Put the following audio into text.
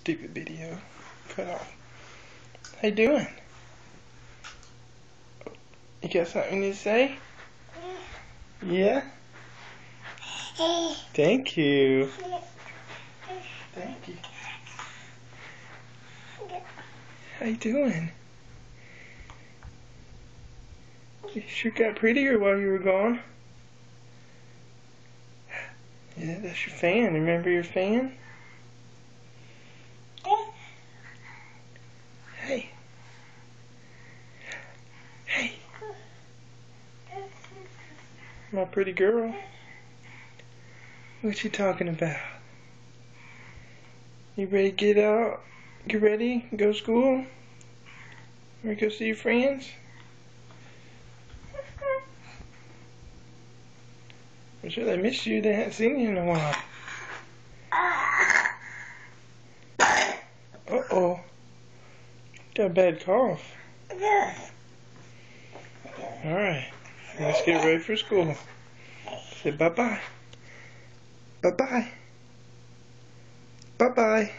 stupid video. Cut off. How you doing? You got something to say? Yeah? Thank you. Thank you. How you doing? You sure got prettier while you were gone. Yeah, that's your fan. Remember your fan? Hey. Hey. My pretty girl. What you talking about? You ready to get out? Get ready? Go to school? Ready to go see your friends? I'm sure they missed you. They hadn't seen you in a while. Uh-oh. Got a bad cough. Alright. Let's get ready for school. Say bye-bye. Bye-bye. Bye-bye.